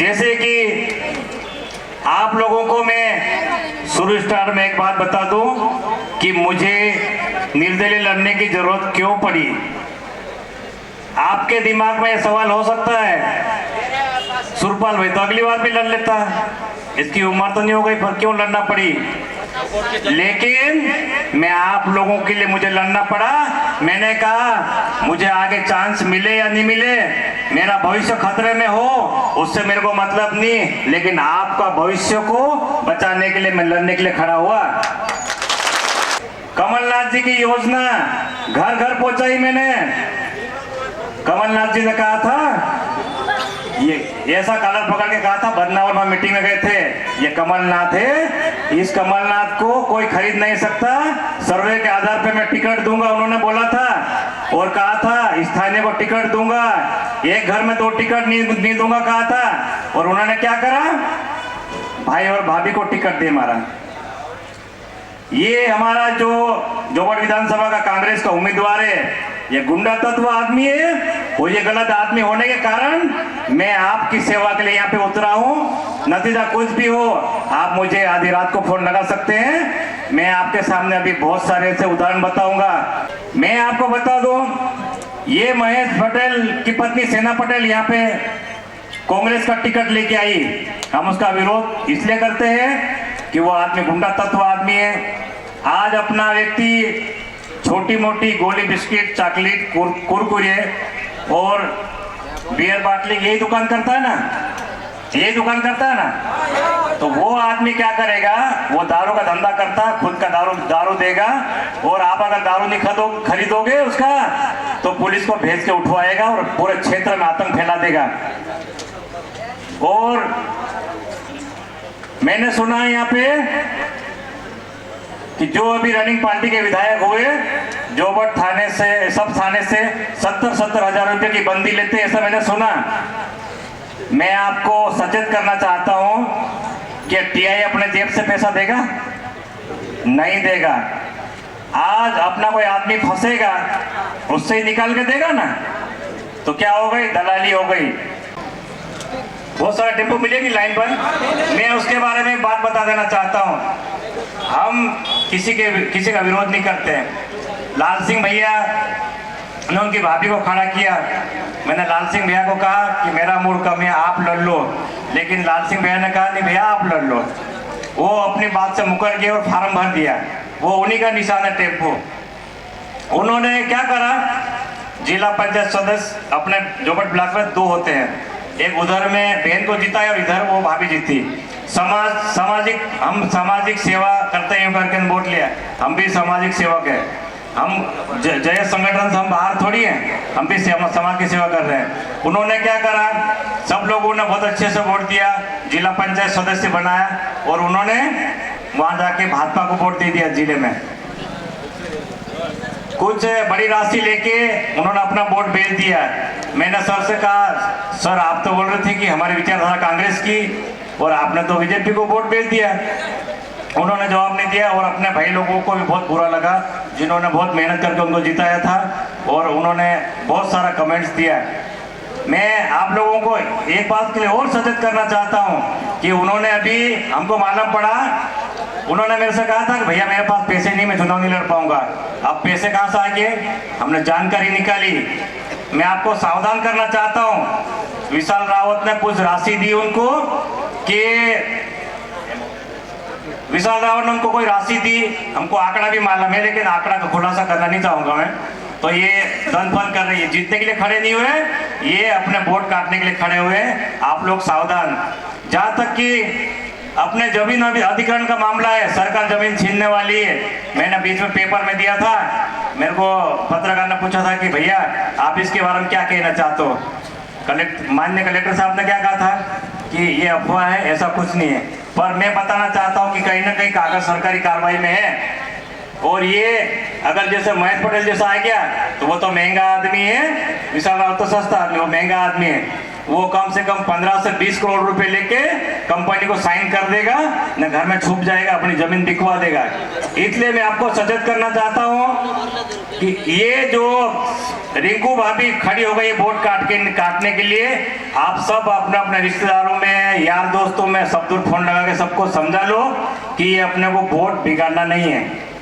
जैसे कि आप लोगों को मैं शुरू स्टार्ट में एक बात बता दूं कि मुझे निर्दलीय लड़ने की जरूरत क्यों पड़ी। आपके दिमाग में सवाल हो सकता है, सुरपाल भाई तो अगली बार भी लड़ लेता, इसकी उम्र तो नहीं हो गई, पर क्यों लड़ना पड़ी। लेकिन मैं आप लोगों के लिए मुझे लड़ना पड़ा। मैंने कहा मुझे आगे चांस मिले या नहीं मिले, मेरा भविष्य खतरे में हो उससे मेरे को मतलब नहीं, लेकिन आपका भविष्य को बचाने के लिए मैं लड़ने के लिए खड़ा हुआ। कमलनाथ जी की योजना घर घर पहुंचाई मैंने। कमलनाथ जी ने कहा था, ये ऐसा कलर पकड़ के कहा था, बदनावर में मीटिंग में गए थे, ये कमलनाथ है, इस कमलनाथ को कोई खरीद नहीं सकता, सर्वे के आधार पे मैं टिकट दूंगा उन्होंने बोला था। और कहा था स्थानीय को टिकट दूंगा, एक घर में 2 टिकट नहीं दूंगा कहा था। और उन्होंने क्या करा, भाई और भाभी को टिकट दे मारा। ये हमारा जो जोगढ़ विधानसभा का कांग्रेस का उम्मीदवार है, ये गुंडा तत्व आदमी है, वो ये गलत आदमी होने के कारण मैं आपकी सेवा के लिए यहाँ पे उतरा हूँ। नतीजा कुछ भी हो, आप मुझे आधी रात को फोन लगा सकते हैं, मैं आपके सामने अभी बहुत सारे ऐसे उदाहरण बताऊंगा। मैं आपको बता दूं, ये महेश पटेल की पत्नी सेना पटेल यहाँ पे कांग्रेस का टिकट लेके आई। हम उसका विरोध इसलिए करते हैं कि वो आदमी गुंडा तत्व आदमी है। आज अपना व्यक्ति छोटी मोटी गोली बिस्किट चॉकलेट कुरकुरे और बियर बाटली यही दुकान करता है ना, यही दुकान करता है ना, तो वो आदमी क्या करेगा, वो दारू का धंधा करता, खुद का दारू देगा, और आप अगर दारू नहीं खरीदोगे उसका तो पुलिस को भेज के उठवाएगा और पूरे क्षेत्र में आतंक फैला देगा। और मैंने सुना है यहाँ पे कि जो अभी रनिंग पार्टी के विधायक हुए, जोबट थाने से सब थाने से 70-70 हजार रुपए की बंदी लेते, ऐसा मैंने सुना। मैं आपको सचेत करना चाहता हूं कि टीआई अपने जेब से पैसा देगा? नहीं देगा। आज अपना कोई आदमी फंसेगा, उससे ही निकाल के देगा ना, तो क्या हो गई, दलाली हो गई। बहुत सारा टेम्पो मिलेगी लाइन पर, मैं उसके बारे में बात बता देना चाहता हूं। हम किसी का विरोध नहीं करते हैं। लाल सिंह भैया ने उनकी भाभी को खड़ा किया, मैंने लाल सिंह भैया को कहा कि मेरा मूड कम है, आप लड़ लो, लेकिन लाल सिंह भैया ने कहा नहीं भैया आप लड़ लो। वो अपनी बात से मुकर गए और फार्म भर दिया। वो उन्हीं का निशान है टेम्पो। उन्होंने क्या करा, जिला पंचायत सदस्य अपने जोबट ब्लॉक में 2 होते हैं, एक उधर में बहन को जीता है और इधर वो भाभी जीती। हम सामाजिक सेवा करते हैं करके वोट लिया, हम भी सामाजिक सेवक है। हम जय संगठन से हम बाहर थोड़ी हैं, हम भी समाज की सेवा कर रहे हैं। उन्होंने क्या करा, सब लोगों ने बहुत अच्छे से वोट दिया, जिला पंचायत सदस्य बनाया, और उन्होंने वहां जाके भाजपा को वोट दे दिया जिले में। कुछ बड़ी राशि लेके उन्होंने अपना वोट भेज दिया। मैंने सर से कहा, सर आप तो बोल रहे थे कि हमारी विचारधारा कांग्रेस की, और आपने तो बीजेपी को वोट भेज दिया। उन्होंने जवाब नहीं दिया, और अपने भाई लोगों को भी बहुत बुरा लगा जिन्होंने बहुत मेहनत करके उनको जिताया था, और उन्होंने बहुत सारा कमेंट्स दिया। मैं आप लोगों को एक बात के लिए और सचेत करना चाहता हूं कि उन्होंने अभी हमको मालूम पड़ा, उन्होंने मेरे से कहा था कि भैया मेरे पास पैसे नहीं, मैं चुनाव नहीं लड़ पाऊंगा। अब पैसे कहाँ से आ गए, हमने जानकारी निकाली। मैं आपको सावधान करना चाहता हूं, विशाल रावत ने कुछ राशि दी उनको, कि विशाल रावत ने उनको कोई राशि दी, हमको आंकड़ा भी मालूम है, लेकिन आंकड़ा का खुलासा करना नहीं चाहूंगा मैं। तो ये दन फन कर रही है, जीतने के लिए खड़े नहीं हुए, ये अपने वोट काटने के लिए खड़े हुए। आप लोग सावधान। जहां तक कि अपने जमीन अधिग्रहण का मामला है, सरकार जमीन छीनने वाली है। मैंने बीच में पेपर में दिया था, मेरे को पत्रकार ने पूछा था कि भैया आप इसके बारे में क्या कहना चाहते हो। माननीय कलेक्टर साहब ने क्या कहा था कि ये अफवाह है, ऐसा कुछ नहीं है। पर मैं बताना चाहता हूँ कि कहीं ना कहीं कागज सरकारी कार्रवाई में है, और ये अगर जैसे महेश पटेल जैसा आ गया तो वो तो महंगा आदमी है, विशाल रावत तो सस्ता आदमी, वो महंगा आदमी है। वो कम से कम 15 से 20 करोड़ रुपए लेके कंपनी को साइन कर देगा, न घर में छुप जाएगा, अपनी जमीन बिकवा देगा। इसलिए मैं आपको सचेत करना चाहता हूं कि ये जो रिंकू भाभी खड़ी हो गई वोट काटने के लिए, आप सब अपने अपने रिश्तेदारों में, यार दोस्तों में सब दूर फोन लगा के सबको समझा लो कि ये अपने को वोट बिगाड़ना नहीं है।